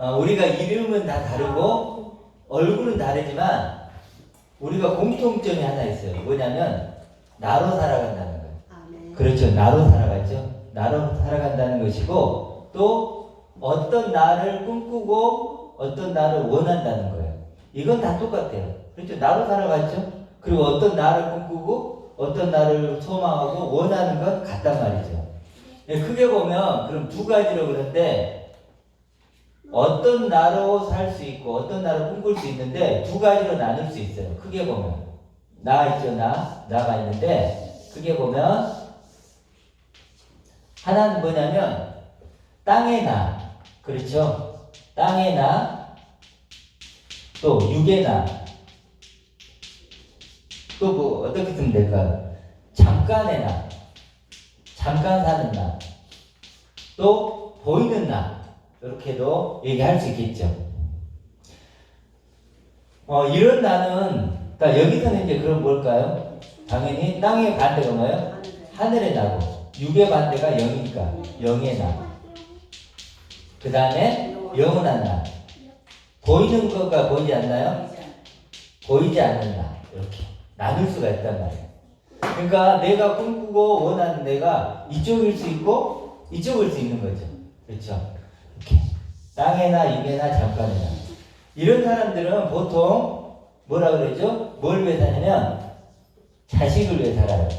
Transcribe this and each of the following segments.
우리가 이름은 다 다르고 얼굴은 다르지만 우리가 공통점이 하나 있어요. 뭐냐면 나로 살아간다는 거예요. 그렇죠. 나로 살아가죠. 나로 살아간다는 것이고 또 어떤 나를 꿈꾸고 어떤 나를 원한다는 거예요. 이건 다 똑같아요. 그렇죠. 나로 살아가죠. 그리고 어떤 나를 꿈꾸고 어떤 나를 소망하고 원하는 건 같단 말이죠. 크게 보면 그럼 두 가지로 그런데 어떤 나로 살 수 있고 어떤 나를 꿈꿀 수 있는데 두 가지로 나눌 수 있어요. 크게 보면 나 있죠. 나가 있는데 크게 보면 하나는 뭐냐면 땅의 나, 그렇죠? 땅의 나, 또 육의 나, 또 뭐 어떻게 쓰면 될까요? 잠깐의 나, 잠깐 사는 나, 또 보이는 나, 이렇게도 얘기할 수 있겠죠. 이런 나는, 그러니까 여기서는 이제 그럼 뭘까요? 당연히 땅의 반대가 뭐예요? 하늘의 나고, 육의 반대가 영이니까 영의 나. 그 다음에 영원한 나. 보이는 것과 보이지 않나요? 보이지 않는 나. 이렇게 나눌 수가 있단 말이에요. 그러니까 내가 꿈꾸고 원하는 내가 이쪽일 수 있고 이쪽일 수 있는 거죠. 그렇죠? 이렇게 땅의 나, 육의 나, 잠깐의 나. 이런 사람들은 보통 뭐라 그러죠? 뭘 위해 사냐면 자식을 위해 살아요.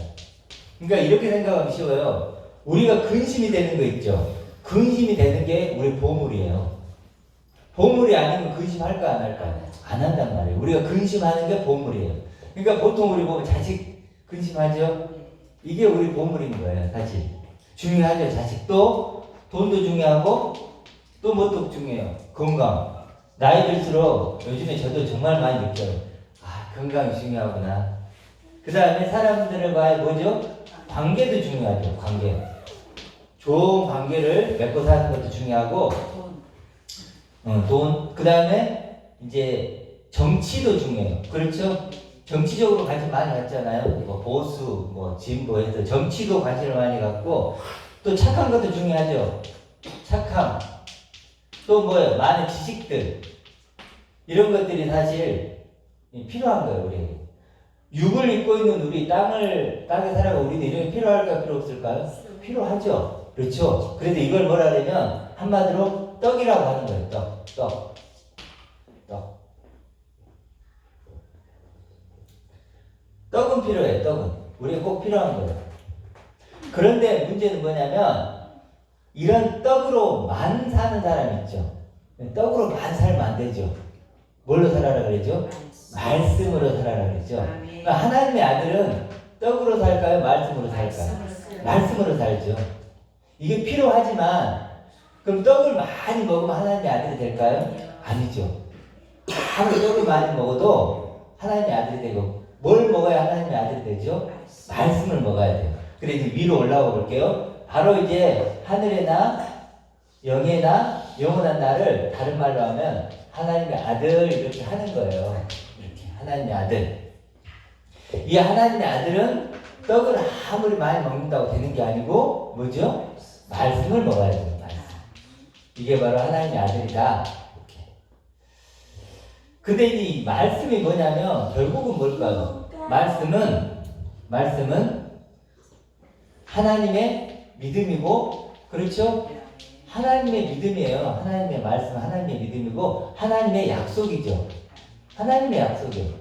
그러니까 이렇게 생각하면 쉬워요. 우리가 근심이 되는 거 있죠. 근심이 되는 게 우리 보물이에요. 보물이 아니면 근심할까 안 할까? 안 한단 말이에요. 우리가 근심하는 게 보물이에요. 그러니까 보통 우리 보면 자식 근심하죠. 이게 우리 보물인 거예요. 사실 중요하죠. 자식도 돈도 중요하고 또 뭣도 중요해요. 건강. 나이 들수록 요즘에 저도 정말 많이 느껴요. 건강이 중요하구나. 그 다음에 사람들과의 뭐죠? 관계도 중요하죠. 관계. 좋은 관계를 맺고 사는 것도 중요하고, 돈. 그 다음에 이제 정치도 중요해요. 그렇죠? 정치적으로 관심 많이 갖잖아요. 뭐 보수, 뭐 진보해서 정치도 관심을 많이 갖고, 또 착한 것도 중요하죠. 착함. 또 뭐예요? 많은 지식들. 이런 것들이 사실 필요한 거예요, 우리. 육을 입고 있는 우리 땅에 살아가 우리는 이런 게 필요할까 필요 없을까요? 필요하죠. 그렇죠. 그래도 이걸 뭐라 하냐면 한마디로 떡이라고 하는 거예요. 떡. 떡은 필요해. 떡은 우리가 꼭 필요한 거예요. 그런데 문제는 뭐냐면 이런 떡으로만 사는 사람 있죠. 떡으로만 살면 안 되죠. 뭘로 살아라 그러죠? 말씀으로 살아라 그러죠. 그러니까 하나님의 아들은 떡으로 살까요? 말씀으로 살까요? 말씀으로 살죠. 이게 필요하지만 그럼 떡을 많이 먹으면 하나님의 아들이 될까요? 아니죠. 아무리 떡을 많이 먹어도 하나님의 아들이 되고 뭘 먹어야 하나님의 아들이 되죠? 말씀을 먹어야 돼요. 그래 이제 위로 올라가 볼게요. 바로 이제 하늘의 나, 영의 나, 영원한 나를 다른 말로 하면 하나님의 아들 이렇게 하는 거예요. 이렇게 하나님의 아들. 이 하나님의 아들은 떡을 아무리 많이 먹는다고 되는 게 아니고 뭐죠? 말씀을 먹어야 돼요. 말씀. 이게 바로 하나님의 아들이다. 이렇게. 근데 이 말씀이 뭐냐면 결국은 뭘까요? 말씀은 하나님의 믿음이고 그렇죠? 하나님의 믿음이에요. 하나님의 말씀, 하나님의 믿음이고 하나님의 약속이죠. 하나님의 약속이에요.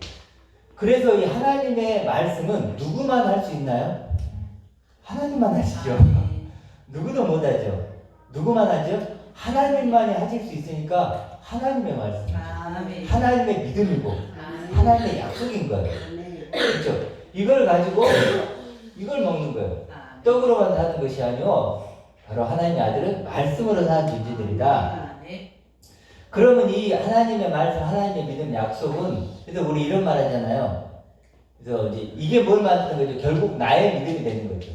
그래서 이 하나님의 말씀은 누구만 할 수 있나요? 하나님만 하시죠. 누구도 못하죠. 누구만 하죠? 하나님만이 하실 수 있으니까 하나님의 말씀이죠. 하나님의 믿음이고 하나님의 약속인 거예요. 그렇죠? 이걸 가지고 이걸 먹는 거예요. 떡으로만 사는 것이 아니고 바로 하나님의 아들은 말씀으로 사는 존재들이다. 그러면 이 하나님의 말씀, 하나님의 믿음, 약속은 그래서 우리 이런 말 하잖아요. 그래서 이제 이게 뭘 만드는 거죠? 결국 나의 믿음이 되는 거죠.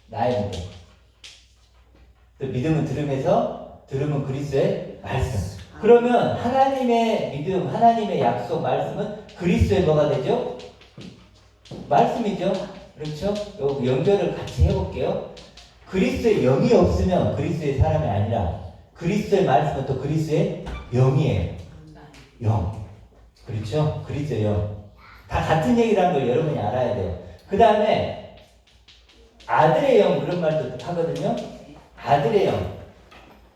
나의 믿음. 또 믿음은 들으면 그리스도의 말씀. 그러면 하나님의 믿음, 하나님의 약속, 말씀은 그리스도의 뭐가 되죠? 말씀이죠. 그렇죠? 요 연결을 같이 해볼게요. 그리스도의 영이 없으면 그리스도의 사람이 아니라 그리스도의 말씀은 또 그리스도의 영이에요. 영. 그렇죠? 그리스도의 영. 다 같은 얘기라는 걸 여러분이 알아야 돼요. 그 다음에 아들의 영 그런 말도 하거든요. 아들의 영.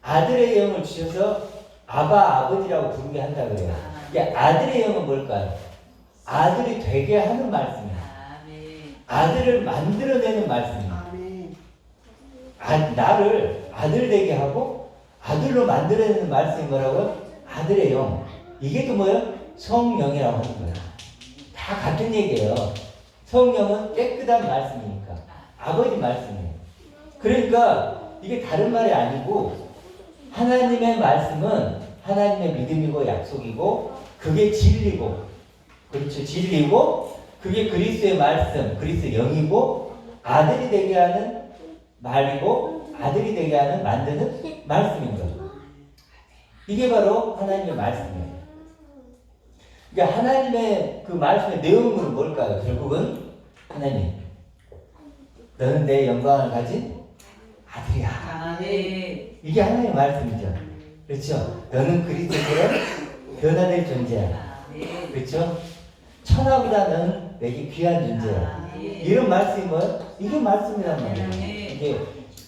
아들의 영을 주셔서 아바 아버지라고 부르게 한다 그래요. 이게 아들의 영은 뭘까요? 아들이 되게 하는 말씀이에요. 아들을 만들어내는 말씀이에요. 나를 아들 되게 하고 아들로 만들어내는 말씀이 뭐라고요? 아들의 영. 이게 또 뭐예요? 성령이라고 하는 거예요. 다 같은 얘기예요. 성령은 깨끗한 말씀이니까 아버지 말씀이에요. 그러니까 이게 다른 말이 아니고 하나님의 말씀은 하나님의 믿음이고 약속이고 그게 진리고 그렇죠. 진리고 그게 그리스도의 말씀, 그리스도의 영이고 아들이 되게 하는 말이고 아들이 되게 하는 만드는 말씀인 거죠. 이게 바로 하나님의 말씀이에요. 그러니까 하나님의 그 말씀의 내용은 뭘까요? 결국은 하나님 너는 내 영광을 가진 아들이야. 이게 하나님의 말씀이죠. 그렇죠? 너는 그리스도처럼 변화될 존재야. 그렇죠? 천하보다 너는 내게 귀한 존재야. 이런 말씀이 뭐예요? 이게 말씀이란 말이에요. 이게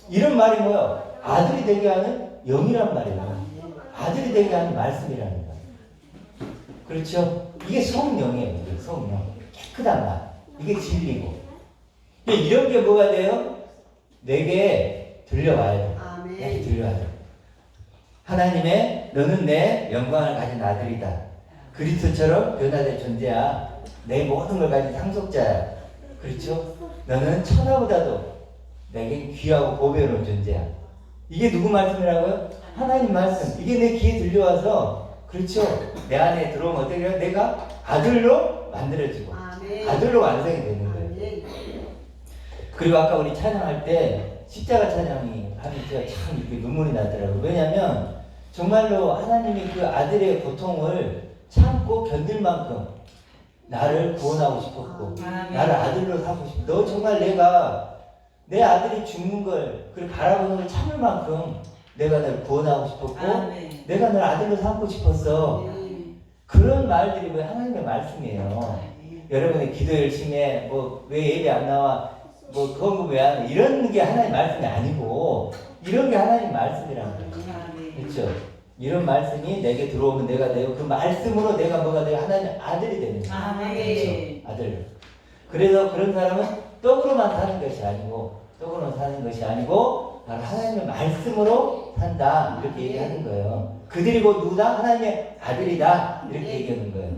이런 말이 뭐예요? 아들이 되게 하는 영이란 말이에요. 아들이 되게 하는 말씀이라는 거예요. 그렇죠? 이게 성령이에요. 이게 성령. 깨끗한 말. 이게 진리고. 이런 게 뭐가 돼요? 내게 들려와야 돼. 내게 들려와야 돼. 하나님의 너는 내 영광을 가진 아들이다. 그리스도처럼 변화될 존재야. 내 모든 걸 가진 상속자야. 그렇죠? 너는 천하보다도 내게 귀하고 보배로운 존재야. 이게 누구 말씀이라고요? 하나님 말씀. 이게 내 귀에 들려와서 그렇죠? 내 안에 들어오면 어떻게 해요? 내가 아들로 만들어지고 아들로 완성이 되는 거예요. 그리고 아까 우리 찬양할 때 십자가 찬양이 하면 제가 참 이렇게 눈물이 나더라고요. 왜냐하면 정말로 하나님이 그 아들의 고통을 참고 견딜 만큼 나를 구원하고 싶었고 나를 아들로 삼고 싶고 너 정말 내가 내 아들이 죽는 걸 그걸 바라보는 걸 참을 만큼 내가 널 구원하고 싶었고 내가 널 아들로 삼고 싶었어. 그런 말들이 왜 하나님의 말씀이에요. 여러분이 기도 열심히 해. 뭐 왜 예배 안 나와? 뭐 그런 거 왜 안 해? 이런 게 하나님 말씀이 아니고 이런 게 하나님 말씀이라는 거예요. 그렇죠? 이런 말씀이 내게 들어오면 내가 되고 그 말씀으로 내가 뭐가 되고 하나님의 아들이 되는 거예요. 그렇죠? 아들. 그래서 그런 사람은 떡으로만 사는 것이 아니고 떡으로만 사는 것이 아니고 바로 하나님의 말씀으로 산다 이렇게 얘기하는 거예요. 그들이 곧 누구다? 하나님의 아들이다 이렇게 얘기하는 거예요.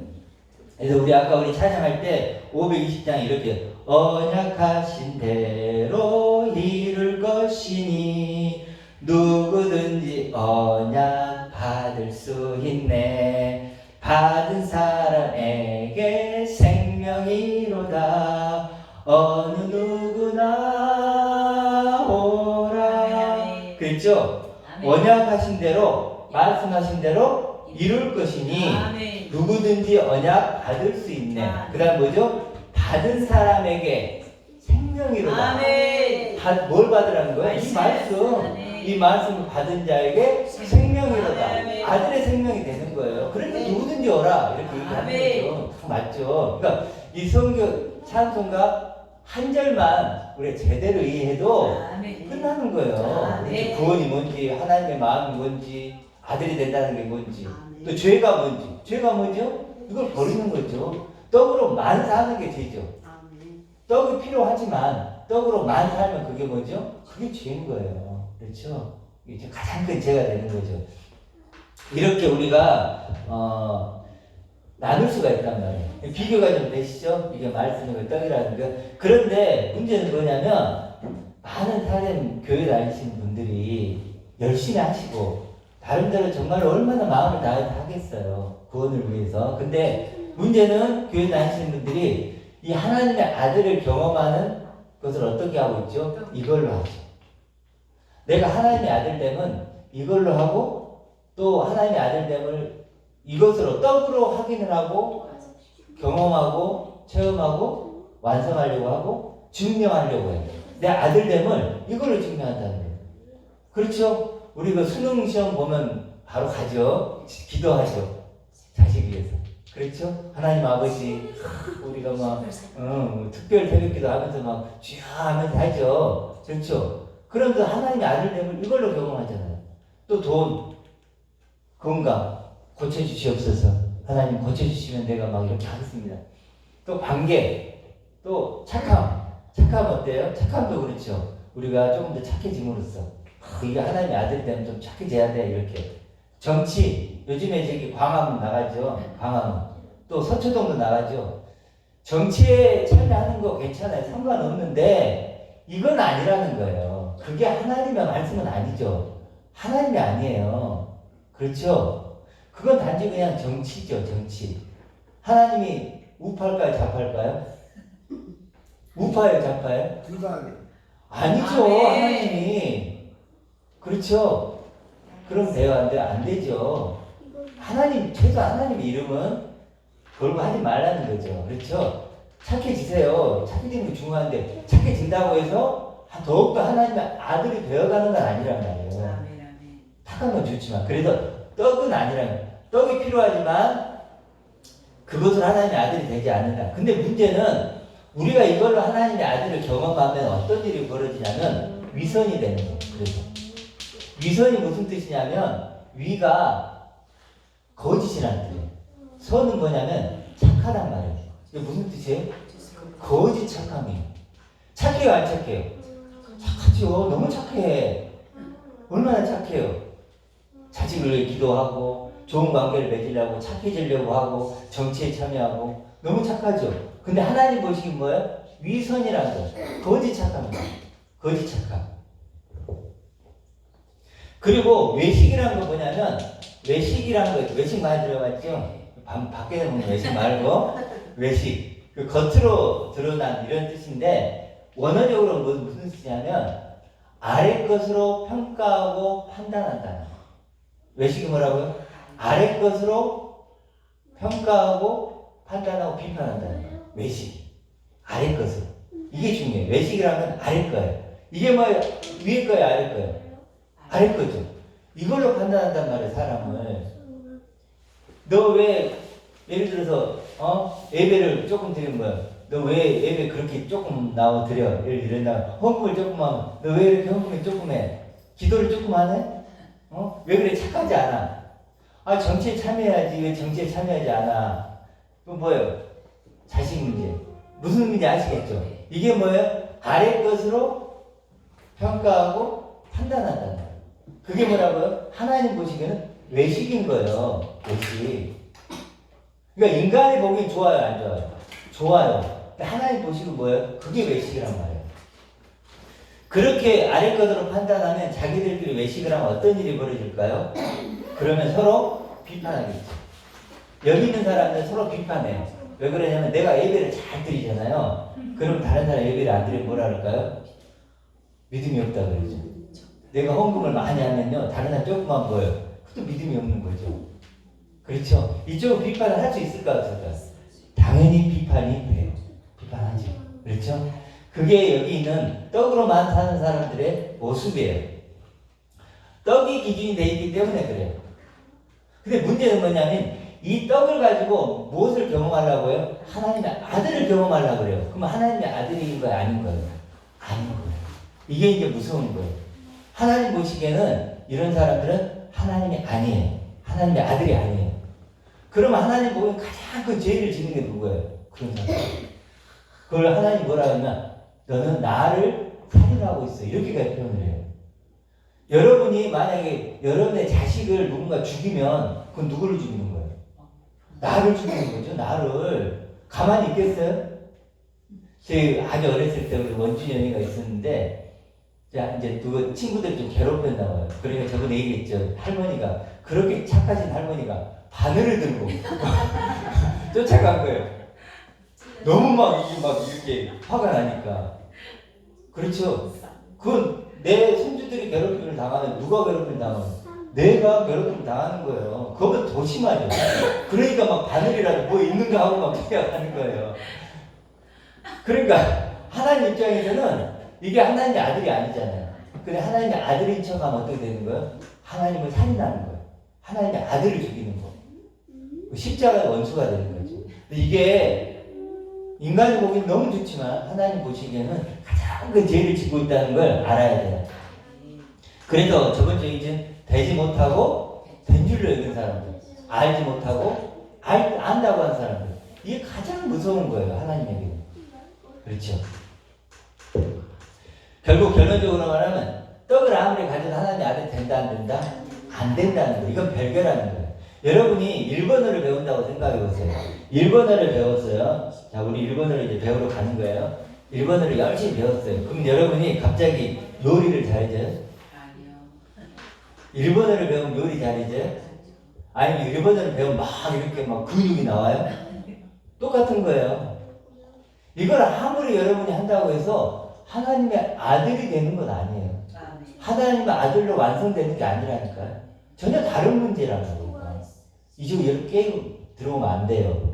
그래서 우리 찬양할 때 520장 이렇게 언약하신 대로 이룰 것이니 누구든지 언약 받을 수 있네. 받은 사람에게 생명이로다. 어느 누구나 오라. 그랬죠? 언약하신 대로 말씀하신 대로 이룰 것이니 누구든지 언약 받을 수 있네. 그 다음 뭐죠? 받은 사람에게 생명이로다. 뭘 받으라는 거예요? 이 말씀을 받은 자에게 생명이로다. 아들의 생명이 되는 거예요. 그러니까 누구든지 오라 이렇게 얘기하는 거죠. 맞죠? 그러니까 이 성경 찬송가 한 절만 우리가 제대로 이해해도 끝나는 거예요. 구원이 뭔지, 하나님의 마음이 뭔지, 아들이 된다는 게 뭔지, 또 죄가 뭔지. 죄가 뭐죠? 이걸 버리는 거죠. 떡으로만 사는 게 죄죠. 떡이 필요하지만 떡으로만 살면 그게 뭐죠? 그게 죄인 거예요. 그렇죠? 이게 가장 큰 죄가 되는 거죠. 이렇게 우리가 나눌 수가 있단 말이에요. 비교가 좀 되시죠? 이게 말씀이고 떡이라는 거. 그런데 문제는 뭐냐면 많은 사람 교회 다니시는 분들이 열심히 하시고 나름대로 정말 얼마나 마음을 다해서 하겠어요. 구원을 위해서. 근데 문제는 교회 다니시는 분들이 이 하나님의 아들을 경험하는 것을 어떻게 하고 있죠? 이걸로 하죠. 내가 하나님의 아들됨은 이걸로 하고 또 하나님의 아들됨을 이것으로 떡으로 확인을 하고 경험하고 체험하고 완성하려고 하고 증명하려고 해요. 내 아들됨을 이걸로 증명한다는 거예요. 그렇죠? 우리 그 수능 시험 보면 바로 가죠. 기도하죠. 자식 위해서. 그렇죠? 하나님 아버지, 우리가 막, 특별 새벽기도 하면서 막, 쥐야 하면서 하죠. 그렇죠? 그러면서 하나님의 아들 됨을 이걸로 경험하잖아요. 또 돈, 건강, 고쳐주시옵소서. 하나님 고쳐주시면 내가 막 이렇게 하겠습니다. 또 관계, 또 착함. 착함 어때요? 착함도 그렇죠. 우리가 조금 더 착해짐으로써 이게 하나님의 아들 되면 좀 착해져야 돼 이렇게. 정치, 요즘에 저기 광화문 나가죠. 광화문. 또 서초동도 나가죠. 정치에 참여하는 거 괜찮아요. 상관없는데 이건 아니라는 거예요. 그게 하나님의 말씀은 아니죠. 하나님이 아니에요. 그렇죠? 그건 단지 그냥 정치죠. 정치. 하나님이 우파일까요? 좌파일까요? 우파예요? 좌파예요? 아니죠. 하나님이. 그렇죠? 그럼 돼요? 안 돼요? 안 되죠. 하나님, 최소 하나님의 이름은 걸고 하지 말라는 거죠. 그렇죠? 착해지세요. 착해지는 게 중요한데 착해진다고 해서 더욱더 하나님의 아들이 되어가는 건 아니란 말이에요. 착한 건 좋지만 그래서 떡은 아니라는 거예요. 떡이 필요하지만 그것은 하나님의 아들이 되지 않는다. 근데 문제는 우리가 이걸로 하나님의 아들을 경험하면 어떤 일이 벌어지냐면 위선이 되는 거예요. 그래서 위선이 무슨 뜻이냐면 위가 거짓이라는 뜻이에요. 선은 뭐냐면 착하단 말이에요. 이게 무슨 뜻이에요? 거짓 착함이에요. 착해요, 안 착해요? 착하죠. 너무 착해. 얼마나 착해요. 자식을 위해 기도하고 좋은 관계를 맺으려고 착해지려고 하고 정치에 참여하고 너무 착하죠. 근데 하나님 보시긴 뭐예요? 위선이라는 거. 거짓 착함이에요. 거짓 착함. 그리고 외식이라는 거 뭐냐면 외식이라는 거 외식 많이 들어봤죠? 밖에 보면 외식 말고 외식. 그 겉으로 드러난 이런 뜻인데 원어적으로 무슨 뜻이냐면 아래 것으로 평가하고 판단한다는 거. 외식이 뭐라고요? 아래 것으로 평가하고 판단하고 비판한다는 거. 외식. 아래 것으로. 이게 중요해요. 외식이라면 아래 거예요. 이게 뭐예요? 위에 거예요? 아래 거예요? 아래 거죠. 이걸로 판단한단 말이에요. 사람을. 너 왜 예를 들어서 예배를 조금 드리는 거야. 너 왜 예배 그렇게 조금 나와 드려? 예를 들어서 헌금을 조금 하면 너 왜 이렇게 헌금을 조금 해? 기도를 조금 하네? 왜 그래? 착하지 않아. 아 정치에 참여해야지. 왜 정치에 참여하지 않아? 그건 뭐예요? 자식 문제. 무슨 의미인지 아시겠죠? 이게 뭐예요? 아래 것으로 평가하고 판단한다는 거예요. 그게 뭐라고요? 하나님 보시기에는 외식인 거예요. 외식. 그러니까 인간이 보기엔 좋아요, 안 좋아요? 좋아요. 근데 하나님 보시고 뭐예요? 그게 외식이란 말이에요. 그렇게 아래 것으로 판단하면 자기들끼리 외식을 하면 어떤 일이 벌어질까요? 그러면 서로 비판하겠죠. 여기 있는 사람들 서로 비판해요. 왜 그러냐면 내가 예배를 잘 드리잖아요. 그럼 다른 사람 예배를 안 드리면 뭐라 그럴까요? 믿음이 없다 그러죠. 내가 헌금을 많이 하면요. 다른 사람 조금만 보여요. 그것도 믿음이 없는 거죠. 그렇죠? 이쪽은 비판을 할 수 있을까 없을까? 당연히 비판이 돼요. 비판하죠. 그렇죠? 그게 여기 있는 떡으로만 사는 사람들의 모습이에요. 떡이 기준이 되어 있기 때문에 그래요. 근데 문제는 뭐냐면 이 떡을 가지고 무엇을 경험하려고요? 하나님의 아들을 경험하려고 그래요. 그럼 하나님의 아들인 거예요? 아닌 거예요? 아닌 거예요. 이게 이제 무서운 거예요. 하나님 보시기에는 이런 사람들은 하나님이 아니에요. 하나님의 아들이 아니에요. 그러면 하나님 보면 가장 큰 죄를 짓는 게 누구예요? 그런 사람. 그걸 하나님 뭐라 하면 너는 나를 살인하고 있어. 이렇게까지 표현을 해요. 여러분이 만약에 여러분의 자식을 누군가 죽이면 그건 누구를 죽이는 거예요? 나를 죽이는 거죠. 나를. 가만히 있겠어요? 제 아주 어렸을 때 우리 원준이 형이가 있었는데 자 이제 그 친구들 좀 괴롭혔나 봐요. 그러니까 저번에 얘기했죠. 할머니가 그렇게 착하신 할머니가 바늘을 들고 쫓아간 거예요. 너무 막 이렇게 화가 나니까. 그렇죠. 그건 내 손주들이 괴롭힘을 당하면 누가 괴롭힘을 당하면 내가 괴롭힘을 당하는 거예요. 그거보다 더 심하죠. 그러니까 막 바늘이라도 뭐 있는가 하고 막 뛰어가는 거예요. 그러니까 하나님 입장에서는 이게 하나님의 아들이 아니잖아요. 근데 하나님의 아들인 척하면 어떻게 되는 거예요? 하나님을 살인하는 거예요. 하나님의 아들을 죽이는 거. 십자가의 원수가 되는 거죠. 근데 이게 인간이 보기엔 너무 좋지만 하나님 보시기에는 가장 큰 죄를 짓고 있다는 걸 알아야 돼요. 그래서 저번 주에 이제 되지 못하고 된 줄로 여긴 사람들, 알지 못하고 안다고 하는 사람들, 이게 가장 무서운 거예요. 하나님에게는. 그렇죠. 결국 결론적으로 말하면 떡을 아무리 가져도 하나님의 아들 된다 안 된다? 안 된다는 거. 이건 별개라는 거예요. 여러분이 일본어를 배운다고 생각해 보세요. 일본어를 배웠어요. 자, 우리 일본어를 이제 배우러 가는 거예요. 일본어를 열심히 배웠어요. 그럼 여러분이 갑자기 요리를 잘해져요? 아니요. 일본어를 배우면 요리 잘해져요? 아니면 일본어를 배우면 막 이렇게 막 근육이 나와요? 똑같은 거예요. 이걸 아무리 여러분이 한다고 해서 하나님의 아들이 되는 건 아니에요. 하나님의 아들로 완성되는 게 아니라니까요. 전혀 다른 문제라는 거니까. 이쪽에 이렇게 깨고 들어오면 안 돼요.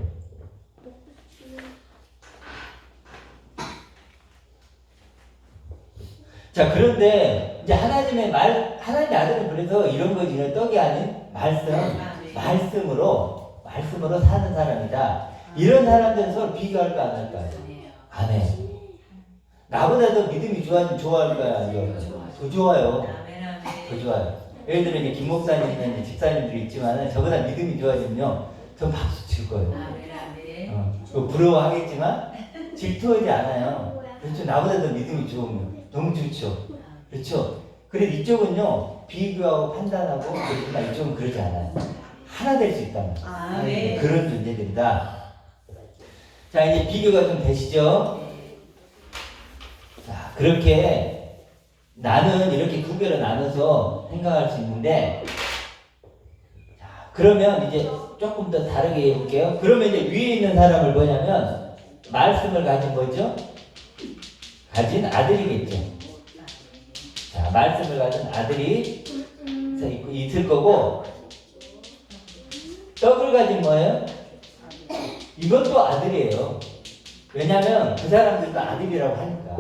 자, 그런데 이제 하나님의 아들은 그래서 이런 거지, 떡이 아닌 말씀으로 사는 사람이다. 이런 사람들은 서로 비교할까 안 할까요? 안 해. 나보다 더 믿음이 좋아할까요? 더 좋아요. 더 좋아요. 예를 들어 이제 김 목사님이나 이제 집사님들이 있지만은 저보다 믿음이 좋아지면요, 전 박수 칠 거예요. 부러워하겠지만 질투하지 않아요. 그렇죠. 나보다 더 믿음이 좋으면 너무 좋죠. 그렇죠. 그래서 이쪽은요, 비교하고 판단하고 그렇지만 이쪽은 그러지 않아요. 하나 될 수 있다는 그런 존재들이다. 자, 이제 비교가 좀 되시죠? 자, 그렇게 나는 이렇게 구별을 나눠서 생각할 수 있는데, 자, 그러면 이제 조금 더 다르게 해볼게요. 그러면 이제 위에 있는 사람을 뭐냐면, 말씀을 가진 거죠? 가진 아들이겠죠. 자, 말씀을 가진 아들이 있을 거고, 떡을 가진 뭐예요? 이것도 아들이에요. 왜냐면 그 사람들도 아들이라고 하니까.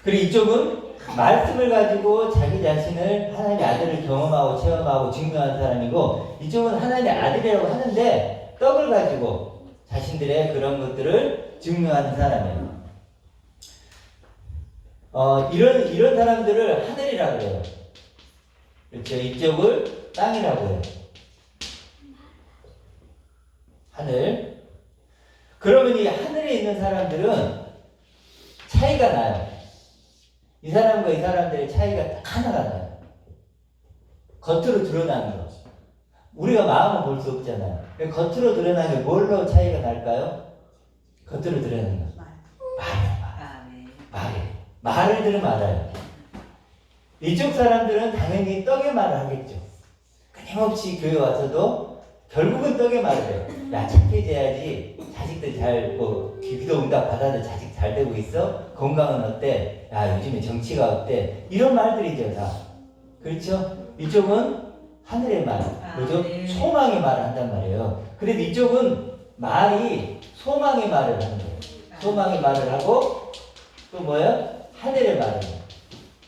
그리고 이쪽은 말씀을 가지고 자기 자신을 하나님의 아들을 경험하고 체험하고 증명한 사람이고, 이쪽은 하나님의 아들이라고 하는데 떡을 가지고 자신들의 그런 것들을 증명하는 사람이에요. 이런 사람들을 하늘이라고 해요. 그렇죠. 이쪽을 땅이라고 해요. 하늘. 그러면 이 하늘에 있는 사람들은 차이가 나요. 이 사람과 이 사람들의 차이가 딱 하나가 나요. 겉으로 드러나는 거. 우리가 마음은 볼 수 없잖아요. 겉으로 드러나는 게 뭘로 차이가 날까요? 겉으로 드러나는 거. 말을 들으면 알아요. 이쪽 사람들은 당연히 떡의 말을 하겠죠. 끊임없이 교회 와서도 결국은 떡의 말을 해요. 야, 착해져야지. 자식들 잘, 기도 응답 받아도 자식 잘 되고 있어? 건강은 어때? 야, 요즘에 정치가 어때? 이런 말들이죠, 다. 그렇죠? 이쪽은 하늘의 말, 그죠? 소망의 말을 한단 말이에요. 그래도 이쪽은 말이 소망의 말을 하는 거예요. 소망의 말을 하고, 또 뭐예요? 하늘의 말을 해요.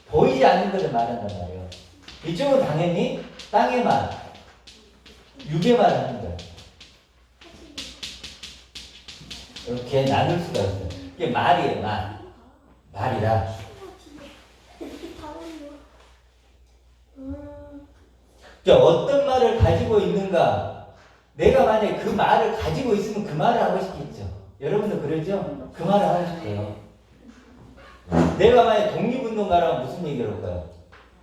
보이지 않는 것을 말한단 말이에요. 이쪽은 당연히 땅의 말, 육의 말을 하는 거예요. 이렇게 나눌 수가 있어요. 이게 말이에요, 말. 말이다. 어떤 말을 가지고 있는가? 내가 만약에 그 말을 가지고 있으면 그 말을 하고 싶겠죠. 여러분도 그러죠? 그 말을 하고 싶어요. 내가 만약에 독립운동가라면 무슨 얘기를 할까요?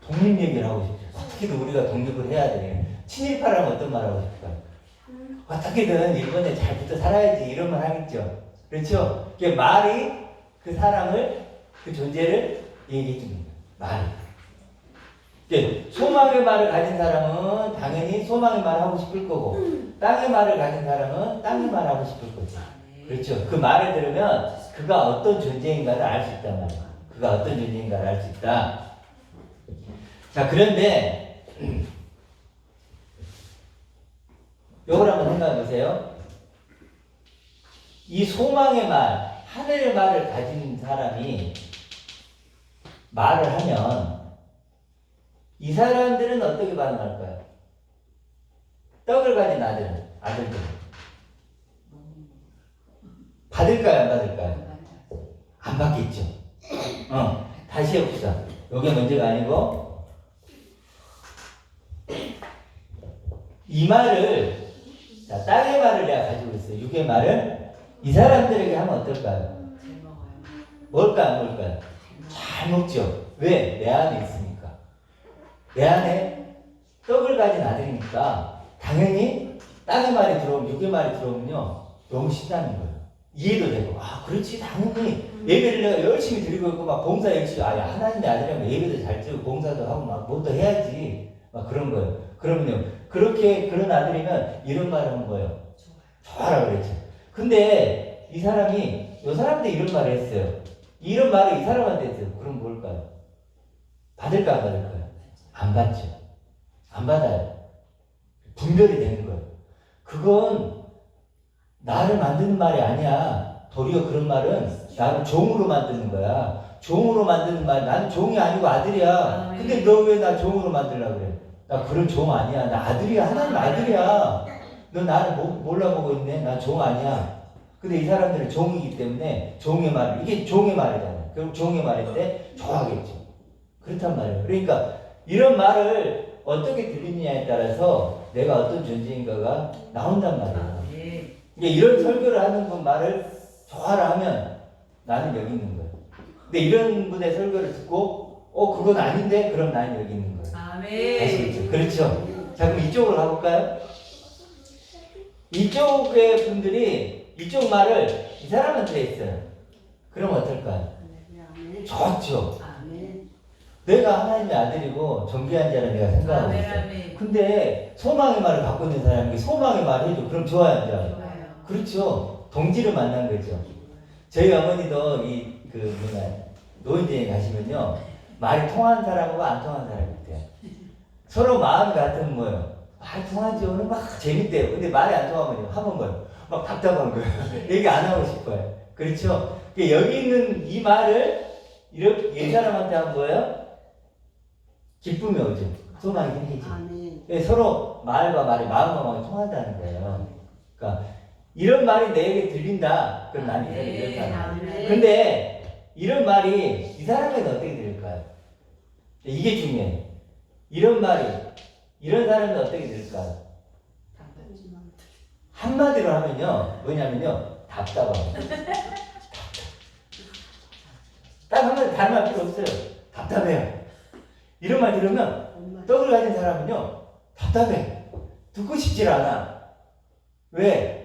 독립 얘기를 하고 싶죠. 어떻게든 우리가 독립을 해야 돼. 친일파라면 어떤 말 하고 싶을까요? 어떻게든 일본에 잘 붙어 살아야지, 이런 말 하겠죠. 그렇죠? 이게 말이 그 사람을, 그 존재를 얘기해 줍니다. 말이. 소망의 말을 가진 사람은 당연히 소망의 말을 하고 싶을 거고, 땅의 말을 가진 사람은 땅의 말을 하고 싶을 거죠. 그렇죠? 그 말을 들으면 그가 어떤 존재인가를 알 수 있단 말이에요. 그가 어떤 존재인가를 알 수 있다. 자, 그런데 요걸 한번 생각해 보세요. 이 소망의 말, 하늘의 말을 가진 사람이 말을 하면 이 사람들은 어떻게 반응할까요? 떡을 가진 아들들 받을까요? 안 받을까요? 안 받겠죠. 다시 해봅시다. 이게 문제가 아니고 이 말을 자, 딸의 말을 내가 가지고 있어요. 육의 말을 이 사람들에게 하면 어떨까요? 먹을까요? 안 먹을까요? 잘 먹죠. 왜? 내 안에 있으니까. 내 안에 떡을 가진 아들이니까 당연히 딸의 말이 들어오면 육의 말이 들어오면요 너무 신나는 거예요. 이해도 되고 그렇지 당연히 예배를 내가 열심히 드리고 있고 막 봉사 열심히 하나님의 아들이라면 예배도 잘 드리고 봉사도 하고 막 뭐 또 해야지 막 그런 거예요. 그러면요 그렇게 그런 아들이면 이런 말을 하는 거예요. 좋아라 그랬죠. 근데 이 사람한테 이런 말을 했어요. 이런 말을 이 사람한테 했어요. 그럼 뭘까요? 받을까 안 받을까요? 안 받죠. 안 받아요. 분별이 되는 거예요. 그건 나를 만드는 말이 아니야. 도리어 그런 말은 나를 종으로 만드는 거야. 종으로 만드는 말. 나는 종이 아니고 아들이야. 근데 너 왜 나 종으로 만들려고 그래? 나 그런 종 아니야. 나 아들이야. 하나님 아들이야. 너 나를 몰라보고 있네. 나 종 아니야. 근데 이 사람들은 종이기 때문에 종의 말을 이게 종의 말이잖아요. 그럼 종의 말인데 좋아하겠죠. 그렇단 말이에요. 그러니까 이런 말을 어떻게 들리느냐에 따라서 내가 어떤 존재인가가 나온단 말이에요. 이런 설교를 하는 분 말을 좋아라 하면 나는 여기 있는 거예요. 근데 이런 분의 설교를 듣고 그건 아닌데 그럼 나는 여기 있는 거예요. 아시겠죠? 그렇죠. 자 그럼 이쪽으로 가볼까요? 이쪽의 분들이 이쪽 말을 이 사람한테 했어요. 그럼 어떨까요? 좋죠. 내가 하나님의 아들이고 존귀한 자를 내가 생각하고 있어. 근데 소망의 말을 갖고 있는 사람에게 소망의 말을 해줘. 그럼 좋아요, 안 좋아요? 그렇죠. 동지를 만난 거죠. 저희 어머니도 노인정에 가시면요 말이 통하는 사람하고 안 통하는 사람이 있대요. 서로 마음이 같으면 뭐예요? 말 통하지 오늘 막 재밌대요. 근데 말이 안 통하면 하면 뭐예요? 막 답답한 거예요. 얘기 안 하고 싶어요. 그렇죠? 여기 있는 이 말을 이렇게 이 사람한테 한 거예요? 기쁨이 오죠. 소망이 생기죠. 서로 말과 말이 마음과 마음이 통한다는 거예요. 그러니까 이런 말이 내게 들린다. 그럼 나는 이렇다. 근데 이런 말이 이 사람에게 어떻게 들릴까요? 이게 중요해요. 이런 말이 이런 사람은 어떻게 들릴까요? 한마디로 하면요. 뭐냐면요. 답답합니다. 딱 한마디 다른 말 필요 없어요. 답답해요. 이런 말 들으면 떡을 가진 사람은요. 답답해. 듣고 싶질 않아. 왜?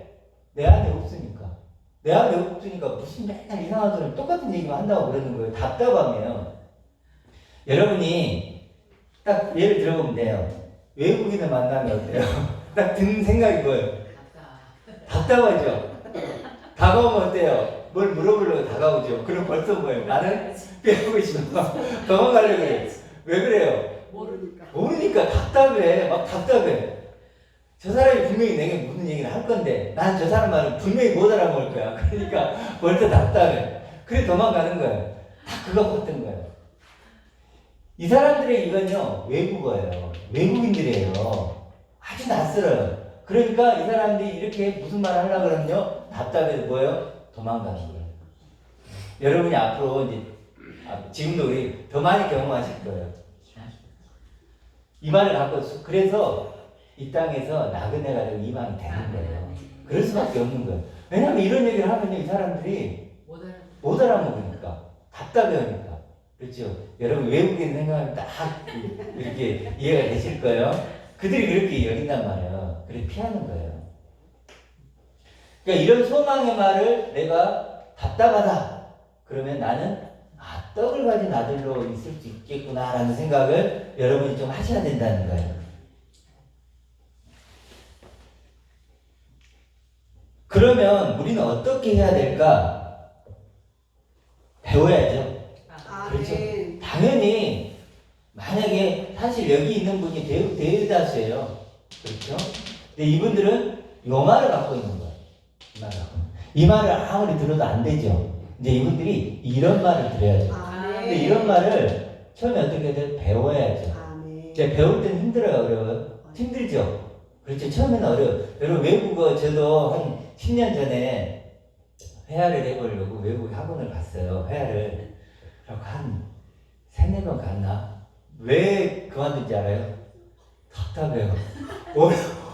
내 안에 없으니까. 내 안에 없으니까 무슨 맨날 이상한 소리 똑같은 얘기만 한다고 그러는 거예요. 답답하면. 여러분이 딱 예를 들어보면 돼요. 외국인을 만나면 어때요? 딱 드는 생각이 뭐예요? 답답하죠? 다가오면 어때요? 뭘 물어보려고 다가오죠? 그럼 벌써 뭐예요? 나는 빼고 싶어. 도망가려고 그래요. 왜 그래요? 모르니까 답답해. 막 답답해. 저 사람이 분명히 내게 무슨 얘기를 할 건데 난 저 사람 말은 분명히 못 알아먹을 거야. 그러니까 벌써 답답해. 그래 도망가는 거예요. 다 그거 같은 거예요. 이 사람들의 이건요 외국어예요. 외국인들이에요. 아주 낯설어요. 그러니까 이 사람들이 이렇게 무슨 말을 하려고 그러면요 답답해서 뭐예요? 도망가는 거예요. 여러분이 앞으로 이제 지금도 우리 더 많이 경험하실 거예요. 이 말을 갖고 그래서 이 땅에서 나그네가 되고 이방이 되는 거예요. 그럴 수밖에 없는 거예요. 왜냐하면 이런 얘기를 하면요 이 사람들이 못 알아먹으니까 답답해하니까. 그렇죠. 여러분 외국인 생각하면 딱 이렇게 이해가 되실 거예요. 그들이 그렇게 여긴단 말이에요. 그래서 피하는 거예요. 그러니까 이런 소망의 말을 내가 답답하다. 그러면 나는 떡을 가진 아들로 있을 수 있겠구나라는 생각을 여러분이 좀 하셔야 된다는 거예요. 그러면 우리는 어떻게 해야 될까? 배워야죠. 그렇죠. 당연히 만약에 사실 여기 있는 분이 대다수예요. 그렇죠. 근데 이분들은 요 말을 갖고 있는 거예요. 이 말을 아무리 들어도 안 되죠. 이제 이분들이 이런 말을 들어야죠. 근데 이런 말을 처음에 어떻게 돼? 배워야죠. 제가 배울 때는 힘들어요, 어려워요? 힘들죠? 그렇죠. 처음에는 어려워요. 여러분, 외국어 저도 한 10년 전에 회화를 해보려고 외국 학원을 갔어요. 회화를. 그리고 한 3-4번 갔나? 왜 그만둔지 알아요? 답답해요.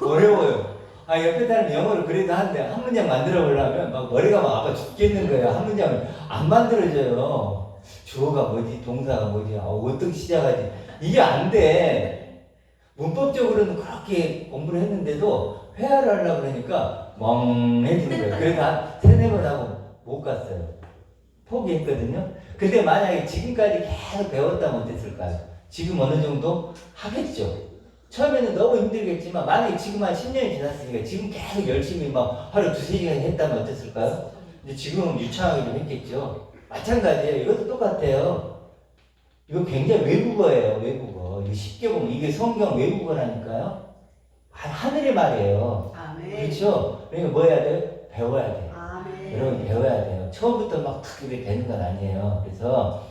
어려워요. 아, 옆에 사람 영어를 그래도 하는데 한 문장 만들어 보려면 막 머리가 막 아파 죽겠는 거예요. 한 문장을 안 만들어져요. 주어가 뭐지? 동사가 뭐지? 어떻게 시작하지? 이게 안 돼. 문법적으로는 그렇게 공부를 했는데도 회화를 하려고 그러니까 멍해지는 거예요. 그래서 한 3-4번 하고 못 갔어요. 포기했거든요. 근데 만약에 지금까지 계속 배웠다면 어땠을까요? 지금 어느 정도 하겠죠. 처음에는 너무 힘들겠지만 만약에 지금 한 10년이 지났으니까 지금 계속 열심히 막 하루 2-3시간 했다면 어땠을까요? 근데 지금은 유창하게 좀 했겠죠. 마찬가지예요. 이것도 똑같아요. 이거 굉장히 외국어예요. 외국어. 이거 쉽게 보면 이게 성경 외국어라니까요. 하늘의 말이에요. 아멘. 그렇죠? 그러니까 뭐 해야 돼요? 배워야 돼요. 아멘. 여러분 배워야 돼요. 처음부터 막 탁 이렇게 되는 건 아니에요. 그래서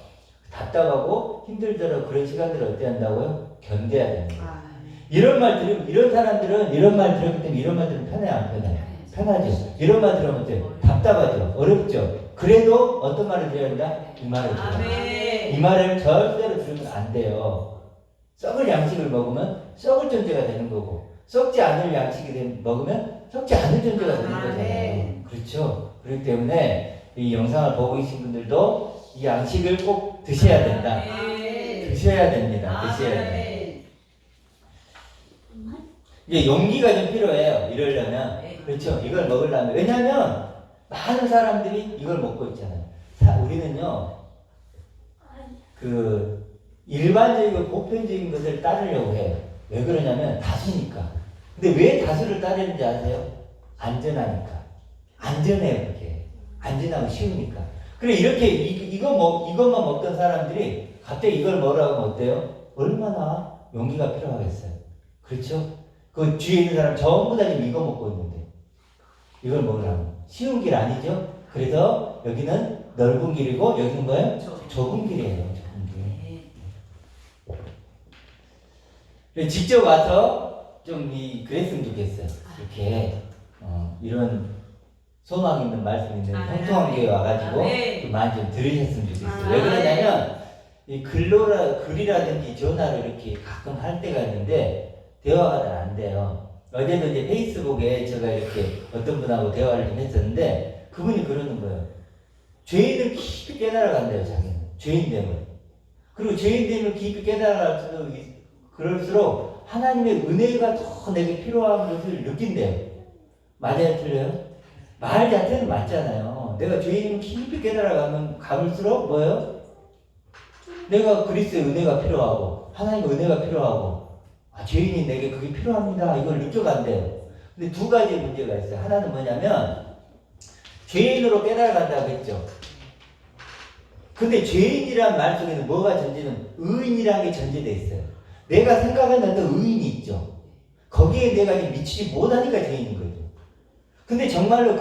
답답하고 힘들더라도 그런 시간들을 어떻게 한다고요? 견뎌야 됩니다. 이런 말 들으면, 이런 사람들은 이런 말 들었기 때문에 이런 말 들으면 편해요, 안 편해요? 편하죠. 이런 말 들으면 어때요? 답답하죠. 어렵죠. 그래도 어떤 말을 들어야 된다? 이 말을 들어야 된다. 이 말을 절대로 들으면 안 돼요. 썩을 양식을 먹으면 썩을 존재가 되는 거고, 썩지 않을 양식이 먹으면 썩지 않을 존재가 되는 거잖아요. 그렇죠. 그렇기 때문에 이 영상을 보고 계신 분들도 이 양식을 꼭 드셔야 된다. 드셔야 됩니다. 드셔야 돼요. 이제 용기가 좀 필요해요. 이러려면. 그렇죠. 이걸 먹으려면. 왜냐하면 많은 사람들이 이걸 먹고 있잖아요. 우리는요, 그 일반적이고 보편적인 것을 따르려고 해요. 왜 그러냐면 다수니까. 근데 왜 다수를 따르는지 아세요? 안전하니까. 안전해요, 그게. 안전하고 쉬우니까. 그래 이렇게 이것만 먹던 사람들이 갑자기 이걸 먹으라고 하면 어때요? 얼마나 용기가 필요하겠어요. 그렇죠? 그 뒤에 있는 사람 전부 다 지금 이거 먹고 있는데 이걸 먹으라고. 쉬운 길 아니죠? 그래서 여기는 넓은 길이고 여기는 뭐예요? 좁은 길이에요. 좁은 길. 직접 와서 좀 그랬으면 좋겠어요. 이렇게 이런 소망 있는 말씀 있는 형통한 교회 와가지고 좀 많이 좀 들으셨으면 좋겠어요. 왜 그러냐면 이 글이라든지 전화를 이렇게 가끔 할 때가 있는데 대화가 잘 안 돼요. 어제도 이제 페이스북에 제가 이렇게 어떤 분하고 대화를 좀 했었는데 그분이 그러는 거예요. 죄인을 깊이 깨달아간대요, 자기는. 죄인됨을. 그리고 죄인됨을 깊이 깨달아갈수록 그럴수록 하나님의 은혜가 더 내게 필요한 것을 느낀대요. 맞아요, 틀려요? 말 자체는 맞잖아요. 내가 죄인을 깊이 깨달아가면 가볼수록 뭐예요? 내가 그리스도의 은혜가 필요하고 하나님의 은혜가 필요하고 죄인이 내게 그게 필요합니다. 이걸 느껴간대요. 근데 두 가지 문제가 있어요. 하나는 뭐냐면 죄인으로 깨달아간다고 했죠. 근데 죄인이란 말 속에는 뭐가 전제는 의인이라는 게 전제되어 있어요. 내가 생각하는 어떤 의인이 있죠. 거기에 내가 미치지 못하니까 죄인인 거죠. 근데 정말로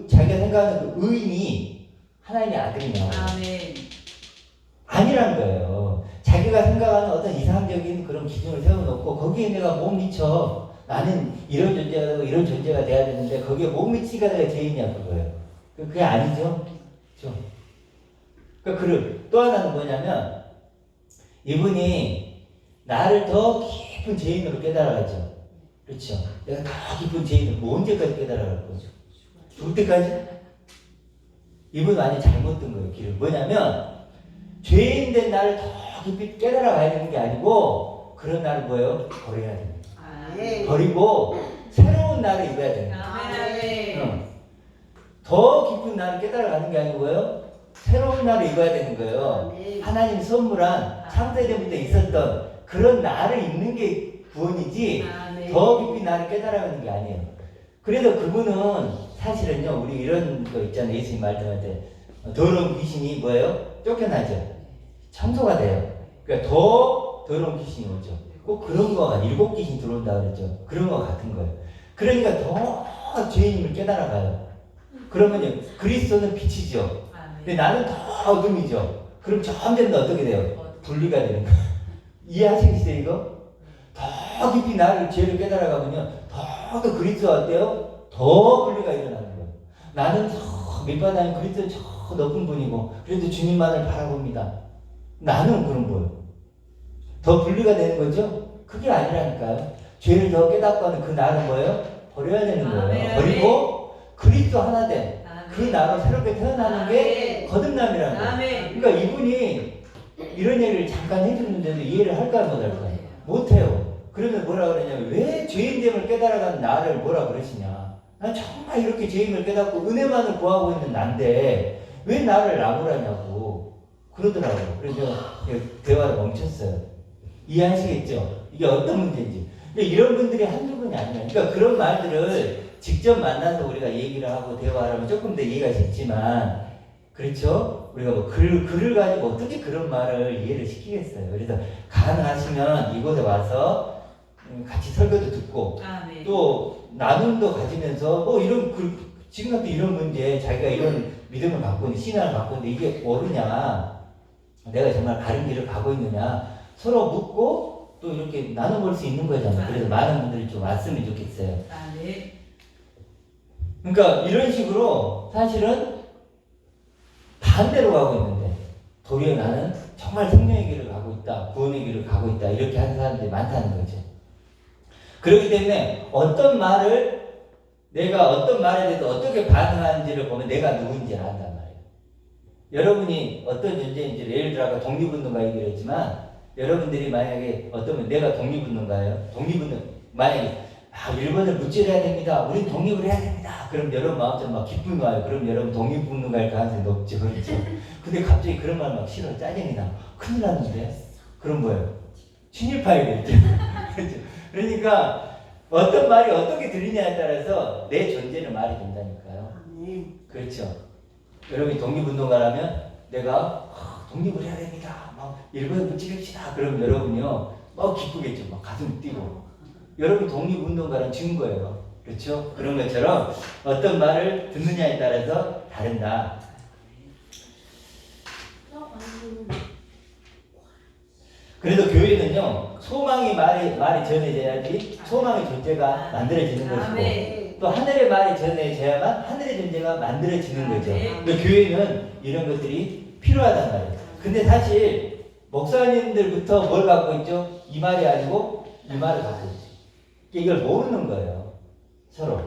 자기가 생각하는 그 의인이 하나님의 아들이냐? 아니란 거예요. 자기가 생각하는 어떤 이상적인 그런 기준을 세워놓고 거기에 내가 못 미쳐. 나는 이런 존재가 되고 이런 존재가 돼야 되는데 거기에 못 미치니까 내가 죄인이야 그거예요. 그게 아니죠. 그렇죠? 그러니까 또 하나는 뭐냐면 이분이 나를 더 깊은 죄인으로 깨달아가죠. 그렇죠? 내가 더 깊은 죄인으로 뭐 언제까지 깨달아갈 거죠? 죽을 때까지? 이분 많이 잘못 든 거예요. 길을. 뭐냐면 죄인 된 나를 더 깊이 깨달아가야 되는 게 아니고 그런 나를 뭐예요? 버려야 됩니다. 버리고 새로운 나를 입어야 됩니다. 더 깊은 나를 깨달아가는 게 아니고 뭐예요? 새로운 나를 입어야 되는 거예요. 하나님 선물한 창세전부터 있었던 그런 나를 입는 게 구원이지 더 깊이 나를 깨달아가는 게 아니에요. 그래서 그분은 사실은요, 우리 이런 거 있잖아요. 예수님 말씀할 때 더러운 귀신이 뭐예요? 쫓겨나죠. 청소가 돼요. 그러니까 더 더러운 귀신이 오죠. 꼭 그런 거가 7 귀신 들어온다 그랬죠. 그런 거 같은 거예요. 그러니까 더 죄인임을 깨달아가요. 그러면요, 그리스도는 빛이죠. 근데 나는 더 어둠이죠. 그럼 점점 더 어떻게 돼요? 분리가 되는 거예요. 이해하시겠어요 이거? 더 깊이 나를 죄를 깨달아가면요 더 그리스도와 어때요? 더 분리가 일어나는 거예요. 나는 저 밑바닥에 그리스도 저 높은 분이고 그래도 주님만을 바라봅니다. 나는 그런 거예요. 더 분리가 되는 거죠? 그게 아니라니까요. 죄를 더 깨닫고 하는 그 나는 뭐예요? 버려야 되는 거예요. 버리고 그리스도 하나 된 그 나로 새롭게 태어나는 게 거듭남이라는 거예요. 그러니까 이분이 이런 얘기를 잠깐 해주는데도 이해를 할까요? 못할까요? 못해요. 그러면 뭐라 그러냐면 왜 죄인됨을 깨달아간 나를 뭐라 그러시냐. 난 정말 이렇게 죄인을 깨닫고 은혜만을 구하고 있는 난데 왜 나를 나무라냐고 그러더라고요. 그래서 대화를 멈췄어요. 이해하시겠죠? 이게 어떤 문제인지. 근데 이런 분들이 한두 분이 아니에요. 그러니까 그런 말들을 직접 만나서 우리가 얘기를 하고 대화를 하면 조금 더 이해가 쉽지만, 그렇죠? 우리가 뭐 글을 가지고 어떻게 그런 말을 이해를 시키겠어요. 그래서 가능하시면 이곳에 와서 같이 설교도 듣고 또 나눔도 가지면서 뭐 이런 지금 같은 이런 문제 자기가 이런 믿음을 갖고 있는 신앙을 갖고 있는데 이게 옳으냐, 내가 정말 바른 길을 가고 있느냐 서로 묻고 또 이렇게 나눠볼 수 있는 거잖아요. 그래서 많은 분들이 좀 왔으면 좋겠어요. 그러니까 이런 식으로 사실은 반대로 가고 있는데 도리어 나는 정말 생명의 길을 가고 있다, 구원의 길을 가고 있다 이렇게 하는 사람들이 많다는 거죠. 그렇기 때문에 내가 어떤 말에 대해서 어떻게 반응하는지를 보면 내가 누구인지 안단 말이에요. 여러분이 어떤 존재인지를 예를 들어 아까 독립운동가 얘기를 했지만 여러분들이 만약에 어떤 내가 독립운동가예요. 만약에 일본을 무찌해야 됩니다. 우린 독립을 해야 됩니다. 그럼 여러분 마음속에 막 기쁨이 와요. 그럼 여러분 독립운동가일 가능성이 높죠. 그렇죠? 근데 갑자기 그런 말 막 싫어. 짜증이 나. 큰일 났는데? 그럼 뭐예요? 친일파이 되죠. 그렇죠? 그러니까 어떤 말이 어떻게 들리냐에 따라서 내 존재는 말이 된다니까요. 그렇죠? 여러분이 독립운동가라면 내가 독립을 해야 됩니다. 막 일본을 무찌릅시다. 그러면 여러분이요 막 기쁘겠죠. 막 가슴 뛰고. 여러분 독립운동가는 증거예요. 그렇죠? 그런 것처럼 어떤 말을 듣느냐에 따라서 다른다. 그래서 교회는요 소망이 말이 전해져야지 소망의 존재가 만들어지는 것이고 또 하늘의 말이 전해져야만 하늘의 존재가 만들어지는 거죠. 그러니까 교회는 이런 것들이 필요하단 말이에요. 근데 사실 목사님들부터 뭘 갖고 있죠? 이 말이 아니고 이 말을 갖고 있죠. 이걸 모르는 거예요. 서로.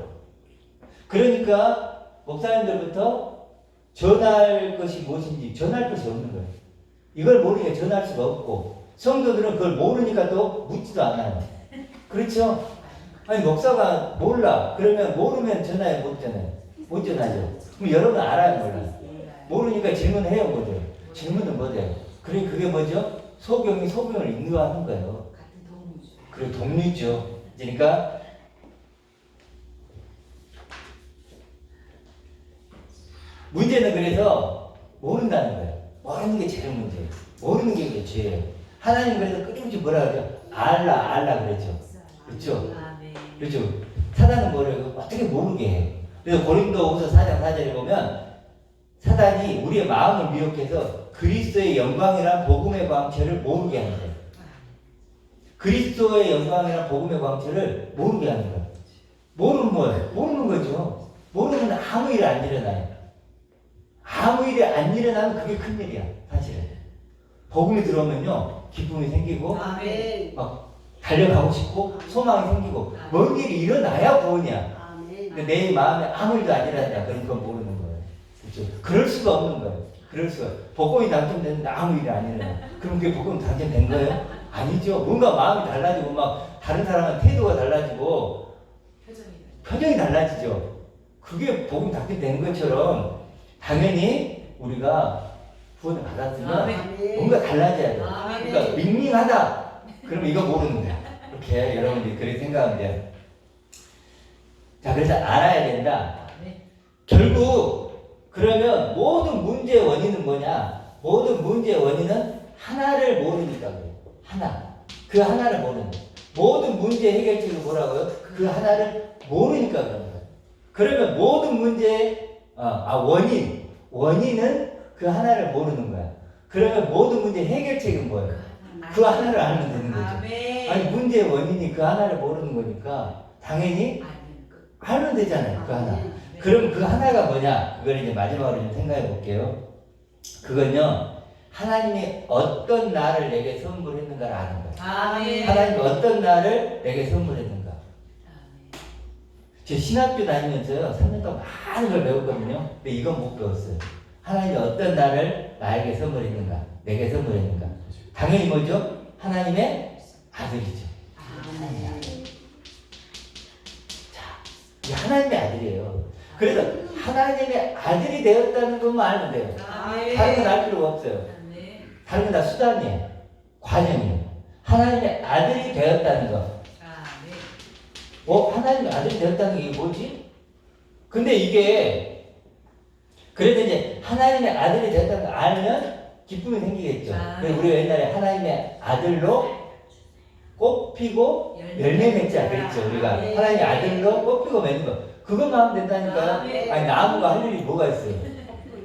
그러니까 목사님들부터 전할 것이 무엇인지 전할 것이 없는 거예요. 이걸 모르니까 전할 수가 없고 성도들은 그걸 모르니까 또 묻지도 않아요. 그렇죠? 아니 목사가 몰라. 그러면 모르면 전화해 못 전화해. 못 전화죠. 그럼 여러분 알아요 몰라요? 모르니까 질문해요 못해요? 질문은 못해요. 그러니까 그게 뭐죠? 소경이 소경을 인도하는 거예요. 그리고 동류죠. 그러니까 문제는 그래서 모른다는 거예요. 모르는 게 제일 문제예요. 모르는 게 이제 죄예요. 하나님 그래서 끊임없이 뭐라 그러죠? 알라 그랬죠. 그렇죠? 그렇죠. 사단은 뭐래요? 어떻게 모르게 해요. 그래서 고린도후서 4장 4절에 보면 사단이 우리의 마음을 미혹해서 그리스도의 영광이란 복음의 광채를 모르게 하는 거예요. 그리스도의 영광이란 복음의 광채를 모르게 하는 거예요. 모르는 뭐예요? 모르는 거죠. 모르면 아무 일 안 일어나요. 아무 일이 안 일어나면 그게 큰일이야. 사실은. 복음이 들어오면요. 기쁨이 생기고 막 달려가고 싶고 소망이 생기고 뭔 일이 일어나야 구원이야. 근데 내 마음에 아무 일도 안 일어난다. 그럼 그건 모르는 거예요. 그렇죠? 그럴 수가 없는 거예요. 그럴 수가. 복음이 당첨됐는데 아무 일이 안 일어나. 그럼 그게 복음 당첨된 거예요? 아니죠. 뭔가 마음이 달라지고 막 다른 사람은 태도가 달라지고 표정이 달라지죠. 그게 복음 당첨된 것처럼 당연히 우리가 구원을 받았으면 뭔가 달라져야 돼요. 그러니까 밍밍하다. 그러면 이거 모르는 거야. 이렇게 여러분들이 그렇게 생각하면 돼요. 자, 그래서 알아야 된다. 결국 그러면 모든 문제의 원인은 뭐냐? 모든 문제의 원인은 하나를 모르니까 그래요. 하나. 그 하나를 모르는 거예요. 모든 문제 해결책은 뭐라고요? 그 하나를 모르니까 그런 거예요. 그러면 모든 문제의 원인은 그 하나를 모르는 거야. 그러면 모든 문제 해결책은 뭐예요? 그 하나를 알면 되는 거죠. 아니 문제의 원인이 그 하나를 모르는 거니까 당연히 알면 되잖아요. 그 하나. 그럼 그 하나가 뭐냐? 그걸 이제 마지막으로 좀 생각해 볼게요. 그건요. 하나님이 어떤 나를 내게 선물했는가를 아는 거예요. 하나님이 어떤 나를 내게 선물했는가. 저 신학교 다니면서요. 3년 동안 많은 걸 배웠거든요. 근데 이건 못 배웠어요. 하나님이 어떤 나를 나에게 선물했는가. 내게 선물했는가. 당연히 뭐죠? 하나님의 아들이죠. 하나님의 아들. 자, 이 하나님의 아들이에요. 그래서 하나님의 아들이 되었다는 것만 알면 돼요. 다른 건 알 필요가 없어요. 다른 건 다 수단이에요. 과정이에요. 하나님의 아들이 되었다는 것. 하나님의 아들이 되었다는 게 이게 뭐지? 근데 이게 그래도 이제 하나님의 아들이 되었다는 걸 알면 기쁨이 생기겠죠. 우리가 옛날에 하나님의 아들로 꽃피고 열매 맺자 그랬죠. 우리가 하나님의 아들로 꽃피고 맺는 거. 그것만 하면 된다니까요. 아니 나무가 할 일이 뭐가 있어요.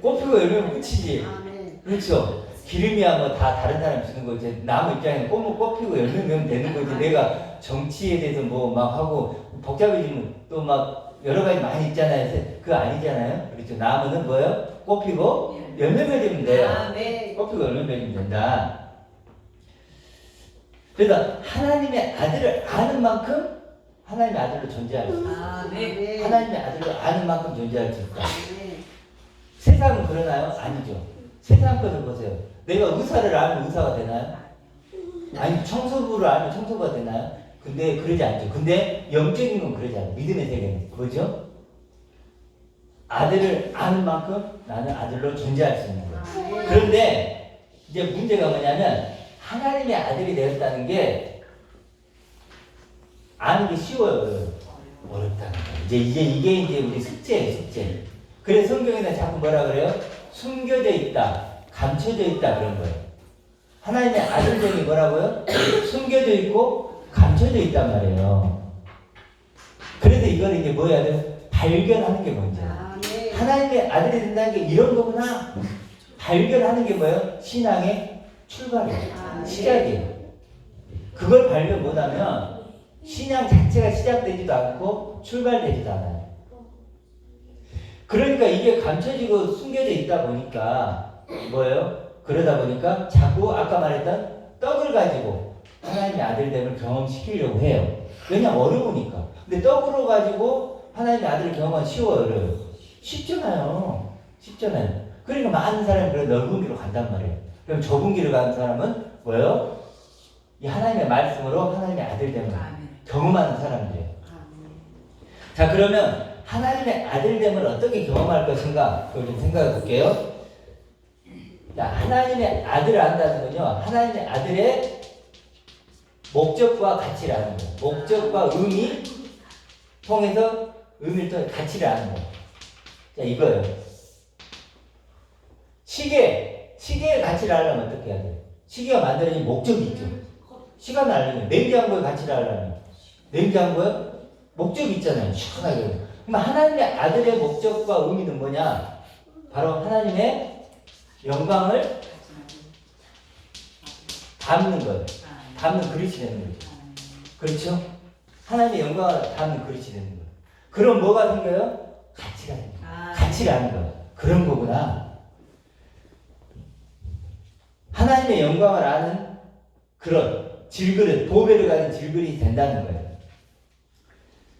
꽃피고 열매면 끝이지. 그렇죠. 기름이야 뭐 다 다른 사람이 주는 거지. 나무 입장에는 꽃피고 열매 맺으면 되는 거지. 내가 정치에 대해서 뭐 막 하고 복잡해지면 또 막 여러 가지 많이 있잖아요. 그거 아니잖아요. 그렇죠. 나무는 뭐예요? 꽃피고 열매 맺으면 돼요. 꽃피고 열매 맺으면 된다. 그래서 하나님의 아들을 아는 만큼 하나님의 아들로 존재할 수 있어요. 하나님의 아들로 아는 만큼 존재할 수 있다. 세상은 그러나요? 아니죠. 세상 것을 보세요. 내가 의사를 알면 의사가 되나요? 아니 청소부를 알면 청소부가 되나요? 근데 그러지 않죠. 근데 영적인 건 그러지 않아요. 믿음의 세계는. 뭐죠? 아들을 아는 만큼 나는 아들로 존재할 수 있는 거예요. 그런데 이제 문제가 뭐냐면 하나님의 아들이 되었다는 게 아는 게 쉬워요. 어렵다는 거예요. 이게 이제 우리 숙제예요, 숙제. 그래서 성경에는 자꾸 뭐라 그래요? 숨겨져 있다, 감춰져 있다 그런 거예요. 하나님의 아들됨이 뭐라고요? 숨겨져 있고 감춰져 있단 말이에요. 그래서 이걸 이제 뭐 해야 돼요? 발견하는 게 문제예요. 하나님의 아들이 된다는 게 이런 거구나. 발견하는 게 뭐예요? 신앙의 출발이에요. 시작이에요. 그걸 발견 못하면 신앙 자체가 시작되지도 않고 출발되지도 않아요. 그러니까 이게 감춰지고 숨겨져 있다 보니까 뭐예요? 그러다 보니까 자꾸 아까 말했던 떡을 가지고 하나님의 아들됨을 경험시키려고 해요. 왜냐면 어려우니까. 근데 떡으로 가지고 하나님의 아들을 경험하기 쉬워요, 어려워요? 쉽잖아요. 쉽잖아요. 그러니까 많은 사람이 그런 넓은 길로 간단 말이에요. 그럼 좁은 길을 가는 사람은 뭐예요? 이 하나님의 말씀으로 하나님의 아들됨을 경험하는 사람들이에요. 자, 그러면 하나님의 아들됨을 어떻게 경험할 것인가? 그걸 좀 생각해 볼게요. 자, 하나님의 아들을 안다는 건요, 하나님의 아들의 목적과 가치를 아는 거예요. 목적과 의미 통해서 의미를 통해 가치를 아는 거예요. 자, 이거예요. 시계의 가치를 알려면 어떻게 해야 돼요? 시계가 만들어진 목적이 있죠. 시간을 알려면 냉장고의 가치를 알려면 냉장고에 목적이 있잖아요. 시원하게. 그럼 하나님의 아들의 목적과 의미는 뭐냐? 바로 하나님의 영광을 담는 거예요. 담는 그릇이 되는 거죠. 그렇죠? 하나님의 영광을 담는 그릇이 되는 거예요. 그럼 뭐가 생겨요? 가치가 생겨요. 가치를 아는 거예요. 그런 거구나. 하나님의 영광을 아는 그런 질그릇, 보배를 가진 질그릇이 된다는 거예요.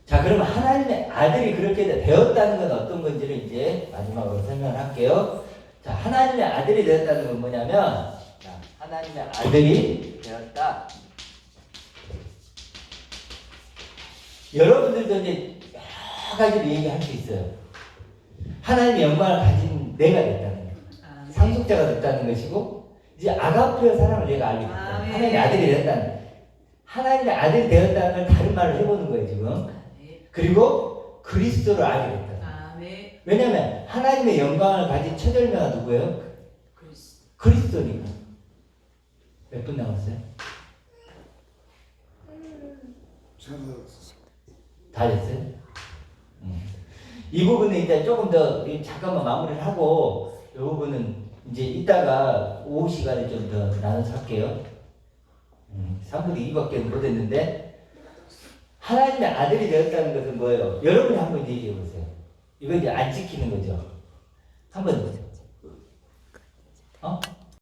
자, 그러면 하나님의 아들이 그렇게 되었다는 건 어떤 건지를 이제 마지막으로 설명을 할게요. 자, 하나님의 아들이 되었다는 건 뭐냐면, 자, 하나님의 아들이 되었다. 여러분들도 이제 여러 가지로 얘기할 수 있어요. 하나님의 영광을 가진 내가 됐다는 거예요. 상속자가 됐다는 것이고, 이제 아가페의 사랑을 내가 알게 됐다. 하나님의 아들이 되었다는 거예요. 하나님의 아들이 되었다는 걸 다른 말로 해보는 거예요, 지금. 그리고 그리스도를 알게 됐다. 왜냐하면 하나님의 영광을 가진 첫 열매가 누구예요? 그리스도니까. 몇 분 남았어요? 다 됐어요? 이 부분은 이제 조금 더 잠깐만 마무리를 하고 이 부분은 이제 이따가 오후 시간에 좀 더 나눠서 할게요. 3분의 2밖에 못했는데 하나님의 아들이 되었다는 것은 뭐예요? 여러분이 한번 얘기해 보세요. 이거 이제 안 지키는 거죠. 한번